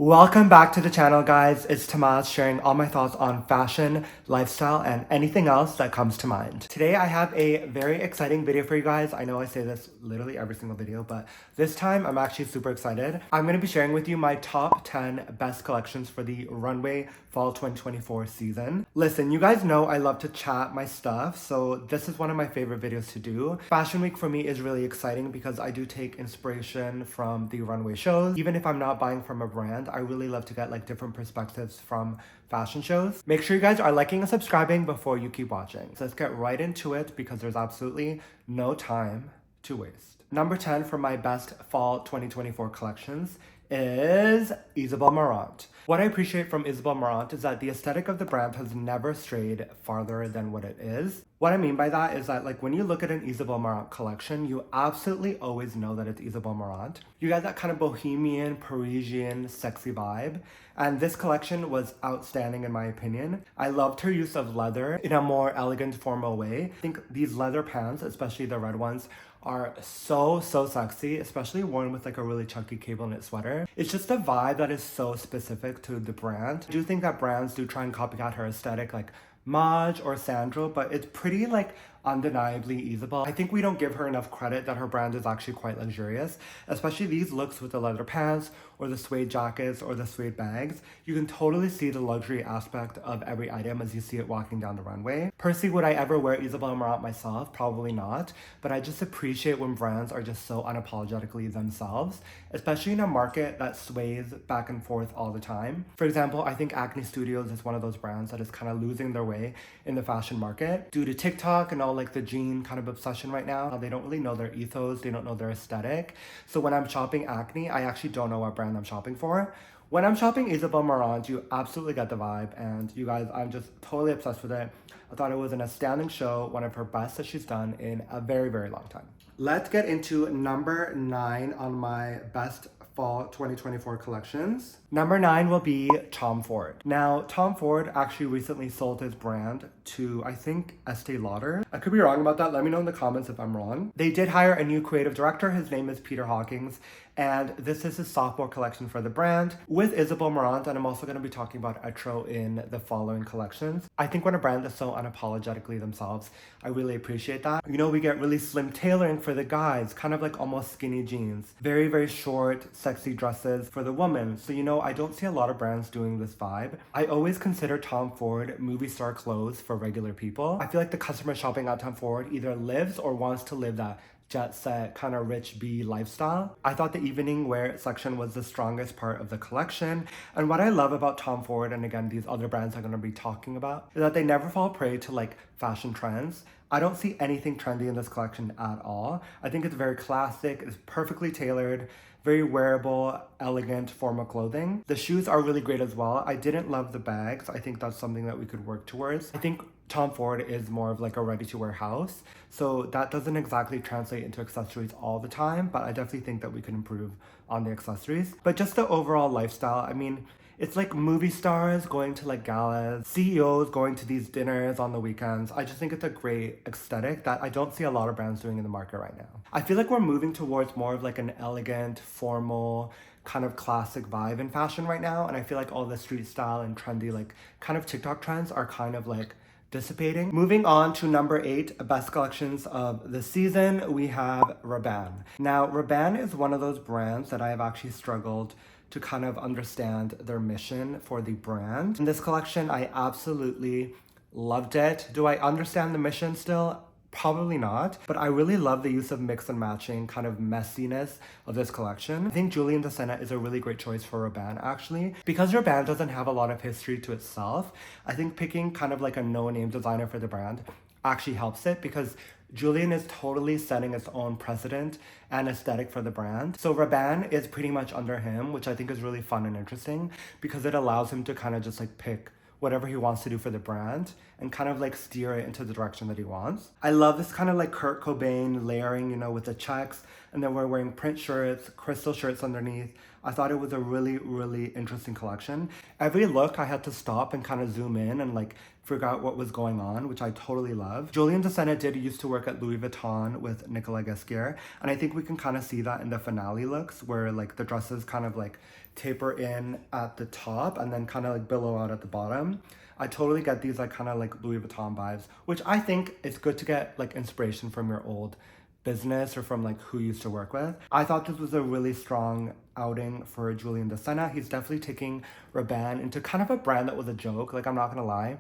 Welcome back to the channel, guys. It's Tamaz sharing all my thoughts on fashion, lifestyle, and anything else that comes to mind. Today, I have a very exciting video for you guys. I know I say this literally every single video, but this time I'm actually super excited. I'm going to be sharing with you my top 10 best collections for the Runway Fall 2024 season. Listen, you guys know I love to chat my stuff, so this is one of my favorite videos to do. Fashion Week for me is really exciting because I do take inspiration from the runway shows. Even if I'm not buying from a brand, I really love to get like different perspectives from fashion shows. Make sure you guys are liking and subscribing before you keep watching. So let's get right into it because there's absolutely no time to waste. Number 10 for my best fall 2024 collections is Isabel Marant. What I appreciate from Isabel Marant is that the aesthetic of the brand has never strayed farther than what it is. What I mean by that is that like when you look at an Isabel Marant collection, you absolutely always know that it's Isabel Marant. You get that kind of bohemian, Parisian, sexy vibe. And this collection was outstanding in my opinion. I loved her use of leather in a more elegant, formal way. I think these leather pants, especially the red ones, are so sexy, especially worn with like a really chunky cable knit sweater. It's just a vibe that is so specific to the brand. I do think that brands do try and copycat her aesthetic like Maj or Sandro, but it's pretty like undeniably Isabel. I think we don't give her enough credit that her brand is actually quite luxurious, especially these looks with the leather pants or the suede jackets or the suede bags. You can totally see the luxury aspect of every item as you see it walking down the runway. Personally, would I ever wear Isabel Marant myself? Probably not, but I just appreciate when brands are just so unapologetically themselves, especially in a market that sways back and forth all the time. For example, I think Acne Studios is one of those brands that is kind of losing their way in the fashion market due to TikTok and all like the jean kind of obsession right now. They don't really know their ethos, they don't know their aesthetic. So when I'm shopping Acne, I actually don't know what brand I'm shopping for. When I'm shopping Isabel Marant, you absolutely get the vibe, and you guys, I'm just totally obsessed with it. I thought it was an astounding show, one of her best that she's done in a very long time. Let's get into number 9 on my best fall 2024 collections. Number 9 will be Tom Ford. Now, Tom Ford actually recently sold his brand to, I think, Estee Lauder. I could be wrong about that. Let me know in the comments if I'm wrong. They did hire a new creative director. His name is Peter Hawkins, and this is his sophomore collection for the brand with Isabel Marant, and I'm also going to be talking about Etro in the following collections. I think when a brand is so unapologetically themselves, I really appreciate that. You know, we get really slim tailoring for the guys, kind of like almost skinny jeans. Very short, sexy dresses for the woman. So, you know, I don't see a lot of brands doing this vibe. I always consider Tom Ford movie star clothes for regular people. I feel like the customer shopping at Tom Ford either lives or wants to live that jet set kind of rich bee lifestyle. I thought the evening wear section was the strongest part of the collection, and what I love about Tom Ford, and again these other brands I'm going to be talking about, is that they never fall prey to like fashion trends. I don't see anything trendy in this collection at all. I think it's very classic, it's perfectly tailored, very wearable, elegant, formal clothing. The shoes are really great as well. I didn't love the bags. I think that's something that we could work towards. I think Tom Ford is more of like a ready-to-wear house, so that doesn't exactly translate into accessories all the time, but I definitely think that we can improve on the accessories. But just the overall lifestyle, I mean, it's like movie stars going to like galas, CEOs going to these dinners on the weekends. I just think it's a great aesthetic that I don't see a lot of brands doing in the market right now. I feel like we're moving towards more of like an elegant, formal, kind of classic vibe in fashion right now, and I feel like all the street style and trendy like kind of TikTok trends are kind of like dissipating. Moving on to number 8, best collections of the season, we have Rabanne. Now, Rabanne is one of those brands that I have actually struggled to kind of understand their mission for the brand. In this collection, I absolutely loved it. Do I understand the mission still? Probably not, but I really love the use of mix and matching kind of messiness of this collection. I think Julian DeSena is a really great choice for Rabanne actually. Because Rabanne doesn't have a lot of history to itself, I think picking kind of like a no-name designer for the brand actually helps it because Julian is totally setting its own precedent and aesthetic for the brand. So Rabanne is pretty much under him, which I think is really fun and interesting because it allows him to kind of just like pick whatever he wants to do for the brand and kind of like steer it into the direction that he wants. I love this kind of like Kurt Cobain layering, you know, with the checks. and then we're wearing print shirts, crystal shirts underneath. I thought it was a really, really interesting collection. Every look I had to stop and kind of zoom in and like figure out what was going on, which I totally love. Julian DeSena did used to work at Louis Vuitton with Nicolas Ghesquiere, and I think we can kind of see that in the finale looks where like the dresses kind of like taper in at the top and then kind of like billow out at the bottom. I totally get these like kind of like Louis Vuitton vibes, which I think it's good to get like inspiration from your old business or from like who you used to work with. I thought this was a really strong outing for Julian DeSena. He's definitely taking Rabanne into kind of a brand that was a joke. Like, I'm not gonna lie,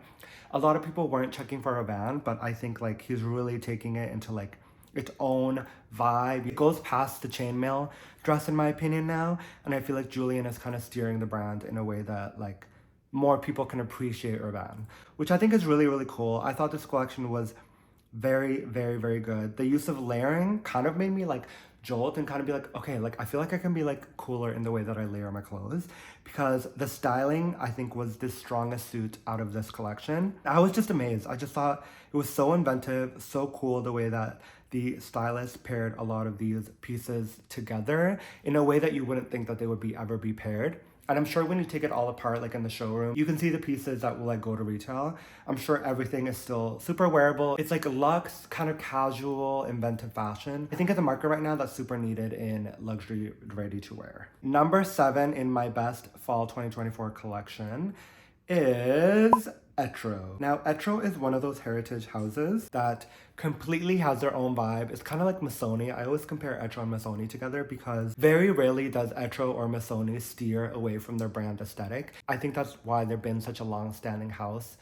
a lot of people weren't checking for Rabanne, but I think like he's really taking it into like its own vibe. It goes past the chainmail dress in my opinion now, and I feel like Julian is kind of steering the brand in a way that like more people can appreciate Rabanne, which I think is really, really cool. I thought this collection was very, very, very good. The use of layering kind of made me like jolt and kind of be like, okay, like I feel like I can be like cooler in the way that I layer my clothes, because the styling I think was the strongest suit out of this collection. I was just amazed. I just thought it was so inventive, so cool the way that the stylist paired a lot of these pieces together in a way that you wouldn't think that they would be ever be paired. And I'm sure when you take it all apart, like in the showroom, you can see the pieces that will like go to retail. I'm sure everything is still super wearable. It's like luxe, kind of casual, inventive fashion. I think at the market right now, that's super needed in luxury ready to wear. Number 7 in my best fall 2024 collection is Etro. Now, Etro is one of those heritage houses that completely has their own vibe. It's kind of like Missoni. I always compare Etro and Missoni together because very rarely does Etro or Missoni steer away from their brand aesthetic. I think that's why they've been such a long-standing house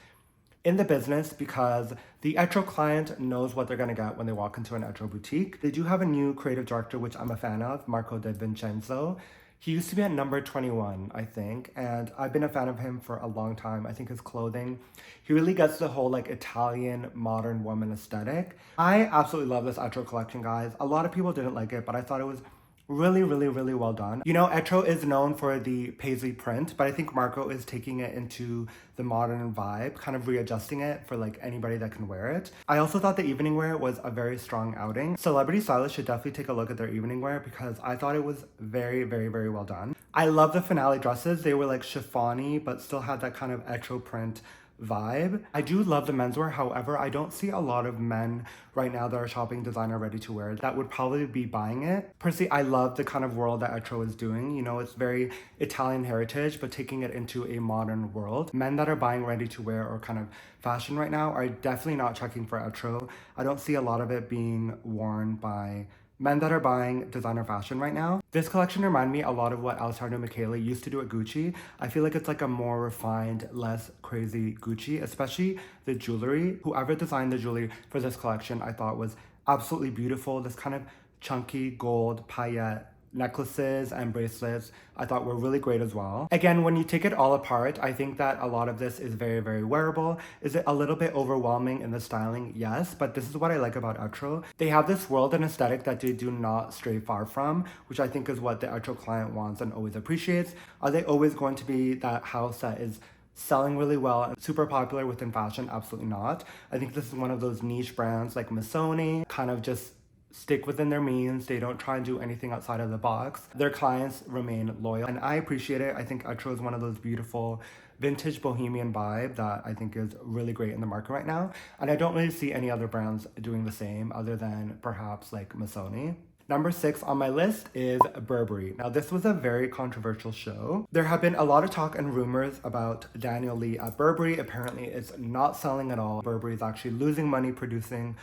in the business, because the Etro client knows what they're gonna get when they walk into an Etro boutique. They do have a new creative director, which I'm a fan of, Marco De Vincenzo. He used to be at number 21, I think, and I've been a fan of him for a long time. I think his clothing, he really gets the whole like Italian modern woman aesthetic. I absolutely love this Etro collection, guys. A lot of people didn't like it, but I thought it was really, really, really well done. You know, Etro is known for the paisley print, but I think Marco is taking it into the modern vibe, kind of readjusting it for like anybody that can wear it. I also thought the evening wear was a very strong outing. Celebrity stylists should definitely take a look at their evening wear because I thought it was very, very, very well done. I love the finale dresses. They were like chiffony, but still had that kind of Etro print vibe. I do love the menswear. However, I don't see a lot of men right now that are shopping designer ready to wear that would probably be buying it. Personally, I love the kind of world that Etro is doing. You know, it's very Italian heritage, but taking it into a modern world. Men that are buying ready to wear or kind of fashion right now are definitely not checking for Etro. I don't see a lot of it being worn by men that are buying designer fashion right now. This collection reminded me a lot of what Alessandro Michele used to do at Gucci. I feel like it's like a more refined, less crazy Gucci, especially the jewelry. Whoever designed the jewelry for this collection, I thought was absolutely beautiful. This kind of chunky gold paillette necklaces and bracelets I thought were really great as well. Again, when you take it all apart, I think that a lot of this is very, very wearable. Is it a little bit overwhelming in the styling? Yes, but this is what I like about Etro. They have this world and aesthetic that they do not stray far from, which I think is what the Etro client wants and always appreciates. Are they always going to be that house that is selling really well and super popular within fashion? Absolutely not. I think this is one of those niche brands like Missoni, kind of just stick within their means. They don't try and do anything outside of the box. Their clients remain loyal, and I appreciate it. I think Etro is one of those beautiful vintage bohemian vibe that I think is really great in the market right now. And I don't really see any other brands doing the same other than perhaps like Missoni. Number 6 on my list is Burberry. Now, this was a very controversial show. There have been a lot of talk and rumors about Daniel Lee at Burberry. Apparently, it's not selling at all. Burberry is actually losing money producing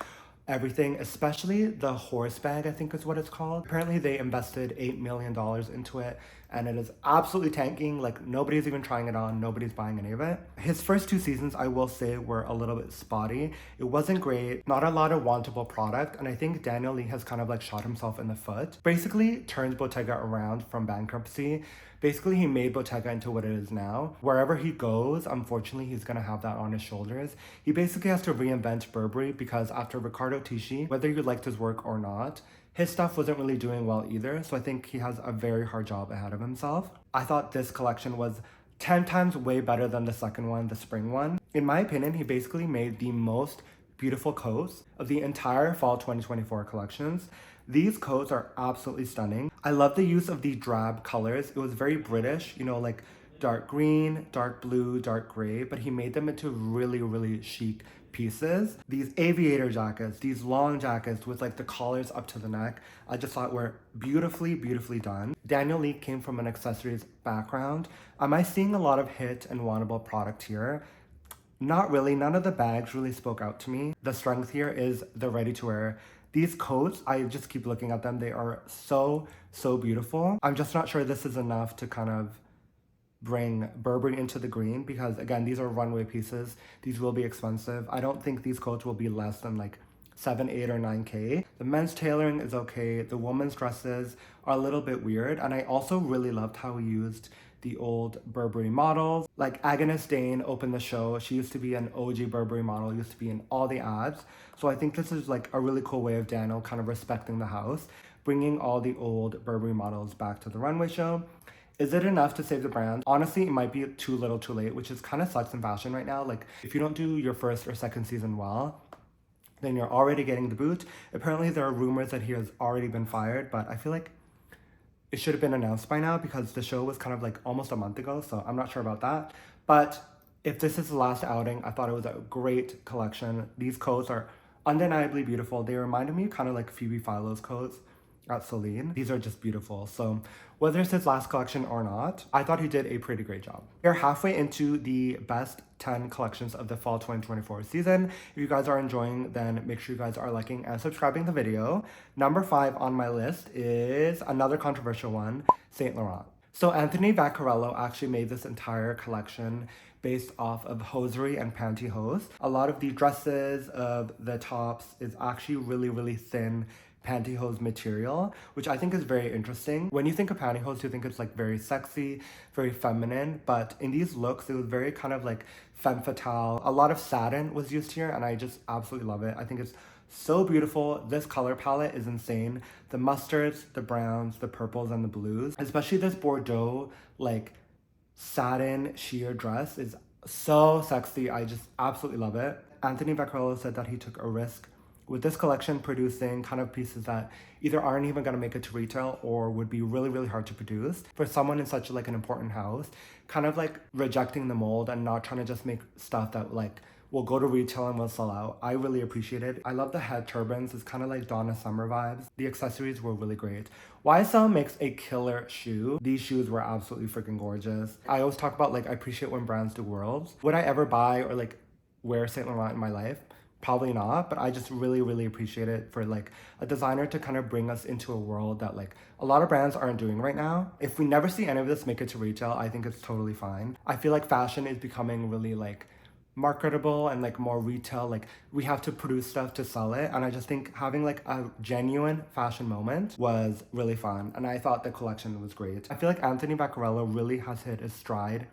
everything, especially the horse bag, I think is what it's called. Apparently they invested $8 million into it and it is absolutely tanking. Like, nobody's even trying it on, nobody's buying any of it. His first 2 seasons, I will say, were a little bit spotty. It wasn't great, not a lot of wantable product, and I think Daniel Lee has kind of like shot himself in the foot. Basically turned Bottega around from bankruptcy. Basically, he made Bottega into what it is now. Wherever he goes, unfortunately, he's gonna have that on his shoulders. He basically has to reinvent Burberry because after Riccardo Tisci, whether you liked his work or not, his stuff wasn't really doing well either. So I think he has a very hard job ahead of himself. I thought this collection was 10 times way better than the second one, the spring one. In my opinion, he basically made the most beautiful coats of the entire fall 2024 collections. These coats are absolutely stunning. I love the use of the drab colors. It was very British, you know, like dark green, dark blue, dark gray, but he made them into really, really chic pieces. These aviator jackets, these long jackets with like the collars up to the neck, I just thought were beautifully, beautifully done. Daniel Lee came from an accessories background. Am I seeing a lot of hit and wantable product here? Not really. None of the bags really spoke out to me. The strength here is the ready to wear. These coats, I just keep looking at them. They are so, so beautiful. I'm just not sure this is enough to kind of bring Burberry into the green because again, these are runway pieces. These will be expensive. I don't think these coats will be less than like 7, 8, or 9K. The men's tailoring is okay. The women's dresses are a little bit weird. And I also really loved how he used the old Burberry models. Like Agnes Dane opened the show. She used to be an OG Burberry model, used to be in all the ads. So I think this is like a really cool way of Daniel kind of respecting the house, bringing all the old Burberry models back to the runway show. Is it enough to save the brand? Honestly, it might be too little too late, which is kind of sucks in fashion right now. Like if you don't do your first or second season well, then you're already getting the boot. Apparently there are rumors that he has already been fired, but I feel like it should have been announced by now because the show was kind of like almost a month ago, so I'm not sure about that. But if this is the last outing, I thought it was a great collection. These coats are undeniably beautiful. They reminded me kind of like Phoebe Philo's coats at Celine. These are just beautiful. So whether it's his last collection or not, I thought he did a pretty great job. We're halfway into the best 10 collections of the fall 2024 season. If you guys are enjoying, then make sure you guys are liking and subscribing the video. Number 5 on my list is another controversial one, Saint Laurent. So Anthony Vaccarello actually made this entire collection based off of hosiery and pantyhose. A lot of the dresses, of the tops is actually really, really thin pantyhose material, which I think is very interesting. When you think of pantyhose, you think it's like very sexy, very feminine, but in these looks, it was very kind of like femme fatale. A lot of satin was used here, and I just absolutely love it. I think it's so beautiful. This color palette is insane. The mustards, the browns, the purples, and the blues, especially this Bordeaux like satin sheer dress is so sexy. I just absolutely love it. Anthony Vaccarello said that he took a risk with this collection, producing kind of pieces that either aren't even going to make it to retail or would be really, really hard to produce for someone in such like an important house, kind of like rejecting the mold and not trying to just make stuff that like will go to retail and will sell out. I really appreciate it. I love the head turbans. It's kind of like Donna Summer vibes. The accessories were really great. YSL makes a killer shoe. These shoes were absolutely freaking gorgeous. I always talk about like I appreciate when brands do worlds. Would I ever buy or like wear Saint Laurent in my life? Probably not, but I just really, really appreciate it for like a designer to kind of bring us into a world that like a lot of brands aren't doing right now. If we never see any of this make it to retail, I think it's totally fine. I feel like fashion is becoming really like marketable and like more retail, like we have to produce stuff to sell it, and I just think having like a genuine fashion moment was really fun, and I thought the collection was great. I feel like Anthony Vaccarello really has hit his stride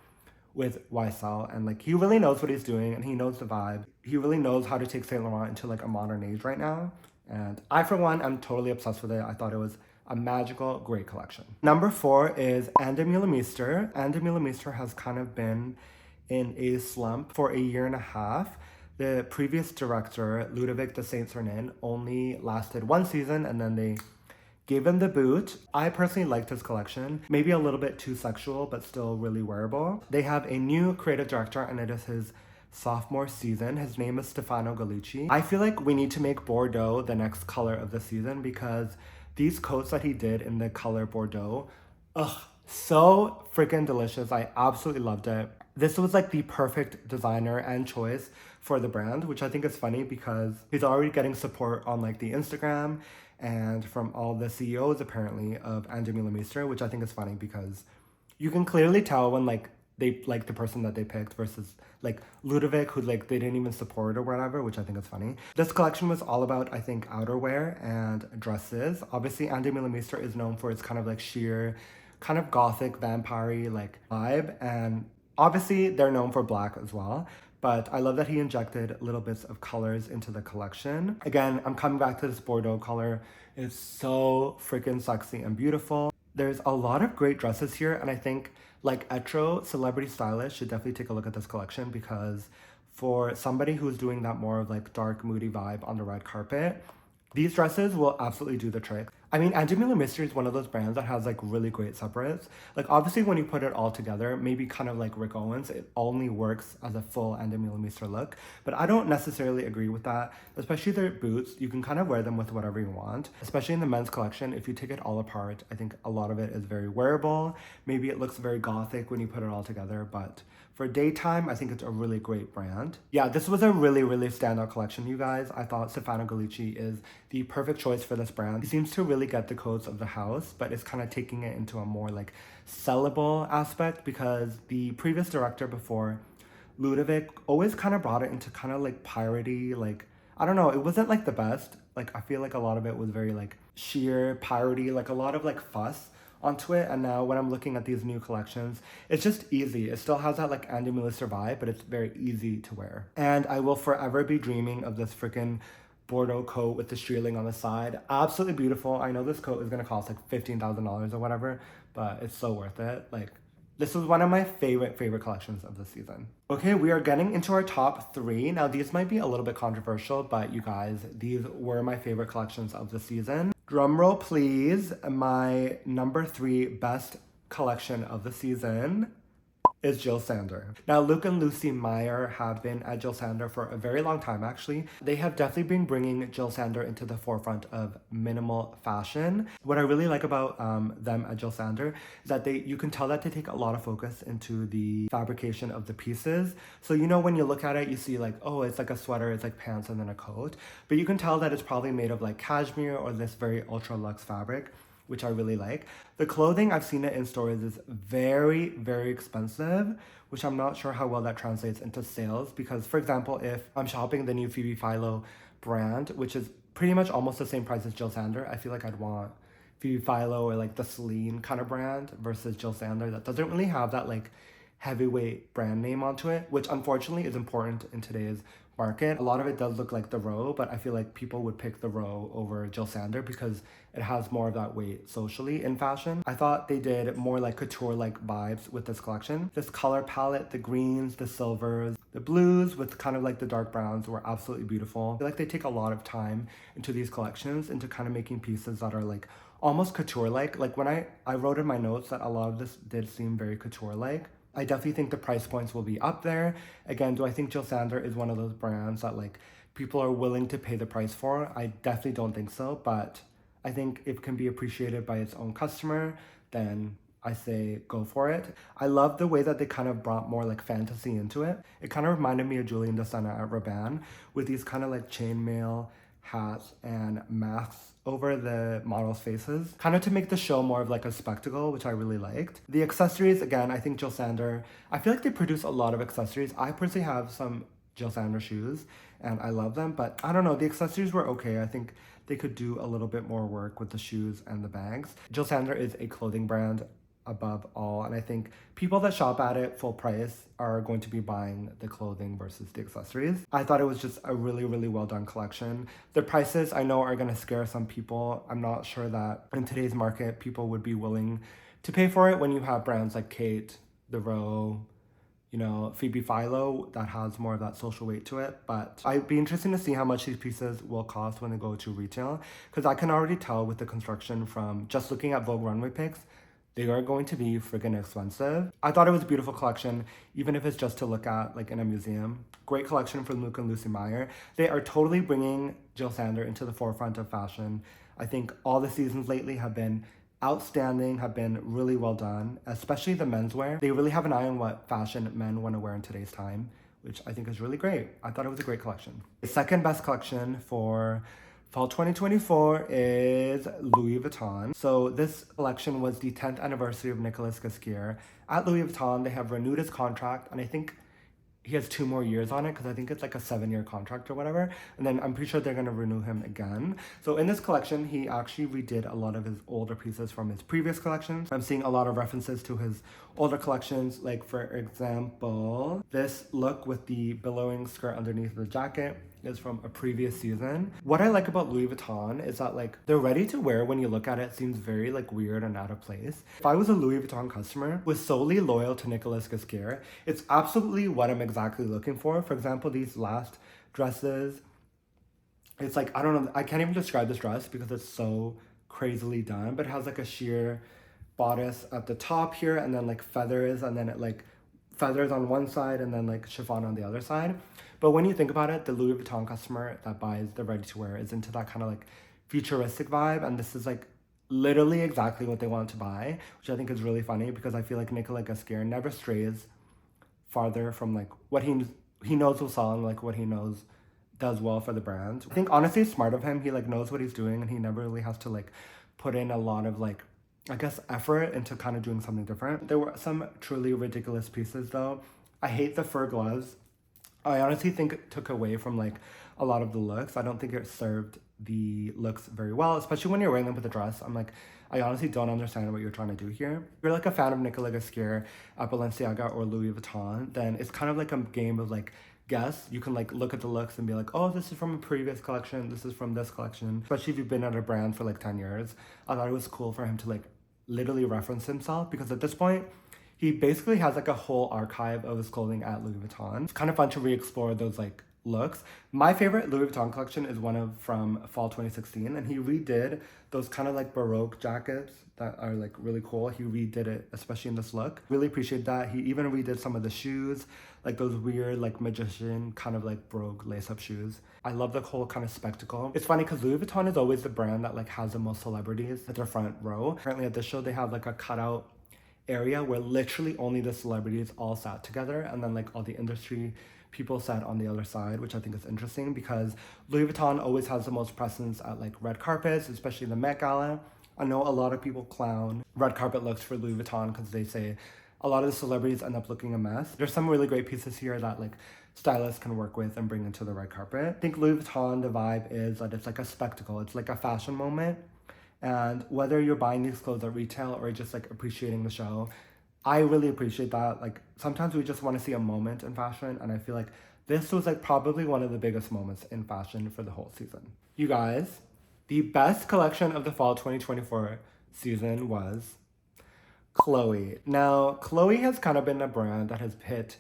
with YSL, and like he really knows what he's doing and he knows the vibe. He really knows how to take Saint Laurent into like a modern age right now, and I for one am totally obsessed with it. I thought it was a magical, great collection. Number 4 is Ande Millimeter. Ande Millimeter has kind of been in a slump for a year and a half. The previous director, Ludovic de Saint-Sernin, only lasted 1 season and then they gave him the boot. I personally liked his collection. Maybe a little bit too sexual, but still really wearable. They have a new creative director and it is his sophomore season. His name is Stefano Gallucci. I feel like we need to make Bordeaux the next color of the season because these coats that he did in the color Bordeaux, so freaking delicious. I absolutely loved it. This was like the perfect designer and choice for the brand, which I think is funny because he's already getting support on like the Instagram and from all the CEOs apparently of Ande Millimeter, which I think is funny because you can clearly tell when like they like the person that they picked versus like Ludovic, who like they didn't even support or whatever, which I think is funny. This collection was all about, I think, outerwear and dresses. Obviously, Ande Millimeter is known for its kind of like sheer, kind of gothic, vampire-y like vibe, and obviously they're known for black as well. But I love that he injected little bits of colors into the collection. Again, I'm coming back to this Bordeaux color. It's so freaking sexy and beautiful. There's a lot of great dresses here, and I think like Etro celebrity stylists should definitely take a look at this collection because for somebody who's doing that more of like dark moody vibe on the red carpet, These dresses will absolutely do the trick. I mean, Andy Miller Mystery is one of those brands that has like really great separates. Like obviously when you put it all together, maybe kind of like Rick Owens, it only works as a full Andy Miller Mystery look. But I don't necessarily agree with that, especially their boots. You can kind of wear them with whatever you want, especially in the men's collection. If you take it all apart, I think a lot of it is very wearable. Maybe it looks very gothic when you put it all together, but for daytime, I think it's a really great brand. Yeah, this was a really, really standout collection, you guys. I thought Stefano Gallicci is the perfect choice for this brand. He seems to really get the codes of the house, but it's kind of taking it into a more like sellable aspect because the previous director before, Ludovic, always kind of brought it into kind of like piratey, like, I don't know, it wasn't like the best. Like, I feel like a lot of it was very like sheer piratey, like a lot of like fuss onto it. And now when I'm looking at these new collections, it's just easy. It still has that like Andy Miller vibe, but it's very easy to wear. And I will forever be dreaming of this freaking Bordeaux coat with the shearling on the side. Absolutely beautiful. I know this coat is gonna cost like $15,000 or whatever, but it's so worth it. Like, this was one of my favorite collections of the season. Okay, we are getting into our top 3. Now, these might be a little bit controversial, but you guys, these were my favorite collections of the season. Drumroll, please. My number 3 best collection of the season is Jill Sander. Now, Luke and Lucy Meyer have been at Jill Sander for a very long time, actually. They have definitely been bringing Jill Sander into the forefront of minimal fashion. What I really like about them at Jill Sander is that you can tell that they take a lot of focus into the fabrication of the pieces. So, you know, when you look at it, you see like, oh, it's like a sweater, it's like pants and then a coat. But you can tell that it's probably made of like cashmere or this very ultra luxe fabric, which I really like. The clothing, I've seen it in stores, is very, very expensive, which I'm not sure how well that translates into sales because, for example, if I'm shopping the new Phoebe Philo brand, which is pretty much almost the same price as Jill Sander, I feel like I'd want Phoebe Philo or like the Celine kind of brand versus Jill Sander that doesn't really have that like heavyweight brand name onto it, which unfortunately is important in today's market. A lot of it does look like the Row, but I feel like people would pick the Row over Jill Sander because it has more of that weight socially in fashion. I thought they did more like couture-like vibes with this collection. This color palette, the greens, the silvers, the blues with kind of like the dark browns were absolutely beautiful. I feel like they take a lot of time into these collections, into kind of making pieces that are like almost couture-like. Like when I wrote in my notes that a lot of this did seem very couture-like. I definitely think the price points will be up there. Again, do I think Jill Sander is one of those brands that like people are willing to pay the price for? I definitely don't think so, but I think if it can be appreciated by its own customer, then I say go for it. I love the way that they kind of brought more like fantasy into it. It kind of reminded me of Julian DeSena at Rabanne with these kind of like chainmail hats and masks over the models' faces, kind of to make the show more of like a spectacle, which I really liked. The accessories, again, I think Jill Sander, I feel like they produce a lot of accessories. I personally have some Jill Sander shoes and I love them, but I don't know, the accessories were okay. I think they could do a little bit more work with the shoes and the bags. Jill Sander is a clothing brand above all, and I think people that shop at it full price are going to be buying the clothing versus the accessories. I thought it was just a really, really well done collection. The prices I know are going to scare some people. I'm not sure that in today's market people would be willing to pay for it when you have brands like Kate, The Row, you know, Phoebe Philo that has more of that social weight to it. But I'd be interested to see how much these pieces will cost when they go to retail, because I can already tell with the construction from just looking at Vogue runway pics, they are going to be freaking expensive. I thought it was a beautiful collection, even if it's just to look at like in a museum. Great collection from Luke and Lucy Meyer. They are totally bringing Jill Sander into the forefront of fashion. I think all the seasons lately have been outstanding, have been really well done, especially the menswear. They really have an eye on what fashion men want to wear in today's time, which I think is really great. I thought it was a great collection. The second best collection for Fall 2024 is Louis Vuitton. So this collection was the 10th anniversary of Nicolas Ghesquiere. At Louis Vuitton, they have renewed his contract, and I think he has 2 more years on it because I think it's like a 7-year contract or whatever. And then I'm pretty sure they're going to renew him again. So in this collection, he actually redid a lot of his older pieces from his previous collections. I'm seeing a lot of references to his older collections. Like for example, this look with the billowing skirt underneath the jacket is from a previous season. What I like about Louis Vuitton is that like they're ready to wear when you look at it seems very like weird and out of place. If I was a Louis Vuitton customer was solely loyal to Nicolas Ghesquiere, it's absolutely what I'm exactly looking for. For example, these last dresses, It's like, I don't know, I can't even describe this dress because it's so crazily done, but it has like a sheer bodice at the top here and then like feathers, and then it like feathers on one side and then like chiffon on the other side. But when you think about it, the Louis Vuitton customer that buys the ready to wear is into that kind of like futuristic vibe, and this is like literally exactly what they want to buy, which I think is really funny because I feel like Nicolas Ghesquière never strays farther from like what he knows will sell and like what he knows does well for the brand. I think honestly it's smart of him. He like knows what he's doing and he never really has to like put in a lot of like, I guess, effort into kind of doing something different. There were some truly ridiculous pieces though. I hate the fur gloves. I honestly think it took away from like a lot of the looks. I don't think it served the looks very well, especially when you're wearing them with a dress. I'm like, I honestly don't understand what you're trying to do here. If you're like a fan of Nicolas Ghesquière at Balenciaga or Louis Vuitton, then it's kind of like a game of like guess. You can like look at the looks and be like, oh, this is from a previous collection, this is from this collection. Especially if you've been at a brand for like 10 years. I thought it was cool for him to like literally reference himself, because at this point, he basically has like a whole archive of his clothing at Louis Vuitton. It's kind of fun to re-explore those like looks. My favorite Louis Vuitton collection is one of from fall 2016, and he redid those kind of like Baroque jackets that are like really cool. He redid it, especially in this look. Really appreciate that. He even redid some of the shoes, like those weird like magician kind of like Baroque lace-up shoes. I love the whole kind of spectacle. It's funny because Louis Vuitton is always the brand that like has the most celebrities at their front row. Currently at this show, they have like a cutout area where literally only the celebrities all sat together, and then like all the industry people sat on the other side, which I think is interesting because Louis Vuitton always has the most presence at like red carpets, especially the Met Gala. I know a lot of people clown red carpet looks for Louis Vuitton because they say a lot of the celebrities end up looking a mess. There's some really great pieces here that like stylists can work with and bring into the red carpet. I think Louis Vuitton, the vibe is that it's like a spectacle. It's like a fashion moment. And whether you're buying these clothes at retail or just like appreciating the show, I really appreciate that. Like sometimes we just want to see a moment in fashion, and I feel like this was like probably one of the biggest moments in fashion for the whole season. You guys, the best collection of the fall 2024 season was Chloe. Now, Chloe has kind of been a brand that has hit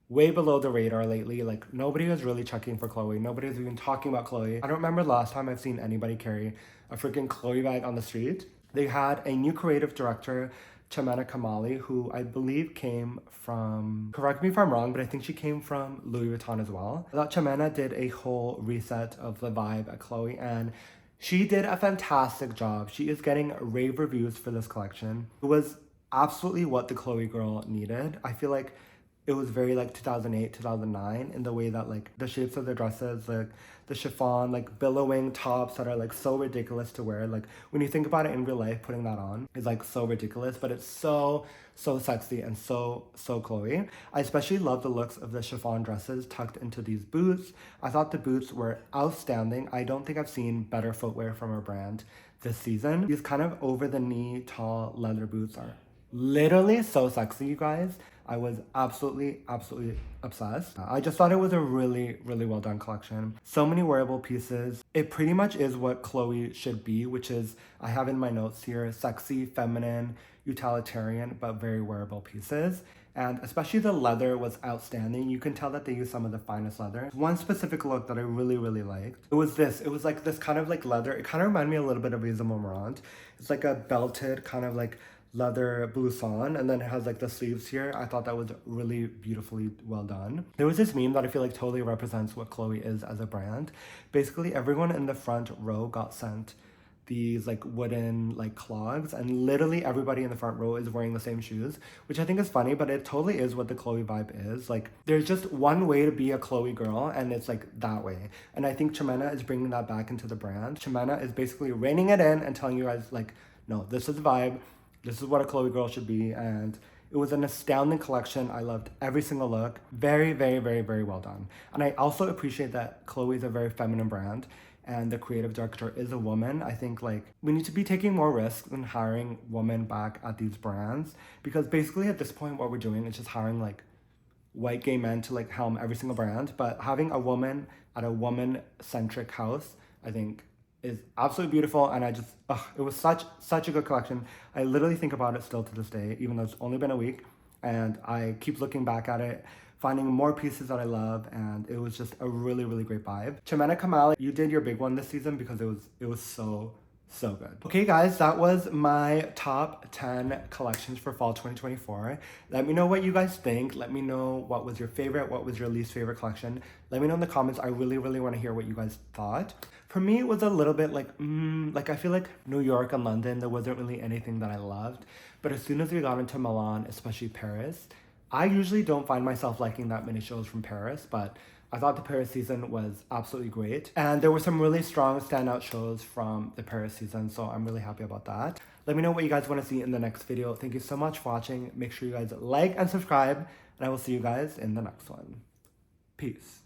way below the radar lately. Like nobody was really checking for Chloe. Nobody was even talking about Chloe. I don't remember the last time I've seen anybody carry a freaking Chloe bag on the street. They had a new creative director, Chimena Kamali, who I believe came from, correct me if I'm wrong, but I think she came from Louis Vuitton as well. I thought Chimena did a whole reset of the vibe at Chloe, and she did a fantastic job. She is getting rave reviews for this collection. It was absolutely what the Chloe girl needed. I feel like it was very like 2008, 2009 in the way that like the shapes of the dresses, like the chiffon, like billowing tops that are like so ridiculous to wear. Like when you think about it in real life, putting that on is like so ridiculous, but it's so sexy and so Chloe. I especially love the looks of the chiffon dresses tucked into these boots. I thought the boots were outstanding. I don't think I've seen better footwear from a brand this season. These kind of over the knee tall leather boots are literally so sexy, you guys. I was absolutely obsessed. I just thought it was a really well done collection. So many wearable pieces. It pretty much is what Chloe should be, which is, I have in my notes here, sexy, feminine, utilitarian, but very wearable pieces. And especially the leather was outstanding. You can tell that they used some of the finest leather. One specific look that I really liked, it was this. It was like this kind of like leather. It kind of reminded me a little bit of Riza Morant. It's like a belted kind of like leather blouson, and then it has like the sleeves here. I thought that was really beautifully well done. There was this meme that I feel like totally represents what Chloe is as a brand. Basically, everyone in the front row got sent these like wooden like clogs, and literally everybody in the front row is wearing the same shoes, which I think is funny, but it totally is what the Chloe vibe is. Like there's just one way to be a Chloe girl, and it's like that way. And I think Chimena is bringing that back into the brand. Chimena is basically reining it in and telling you guys like, no, this is the vibe. This is what a Chloe girl should be, and it was an astounding collection. I loved every single look. Very well done. And I also appreciate that Chloe is a very feminine brand, and the creative director is a woman. I think like we need to be taking more risks in hiring women back at these brands, because basically at this point what we're doing is just hiring like white gay men to like helm every single brand. But having a woman at a woman-centric house, I think is absolutely beautiful, and I just, it was such a good collection. I literally think about it still to this day, even though it's only been a week. and I keep looking back at it, finding more pieces that I love, and it was just a really, really great vibe. Chimena Kamal, you did your big one this season because it was so good. Okay guys, that was my top 10 collections for fall 2024. Let me know what you guys think. Let me know what was your favorite, what was your least favorite collection. Let me know in the comments. I really, really want to hear what you guys thought. For me, it was a little bit like I feel like New York and London, there wasn't really anything that I loved. But as soon as we got into Milan, especially Paris, I usually don't find myself liking that many shows from Paris, but I thought the Paris season was absolutely great. And there were some really strong standout shows from the Paris season, so I'm really happy about that. Let me know what you guys want to see in the next video. Thank you so much for watching. Make sure you guys like and subscribe, and I will see you guys in the next one. Peace.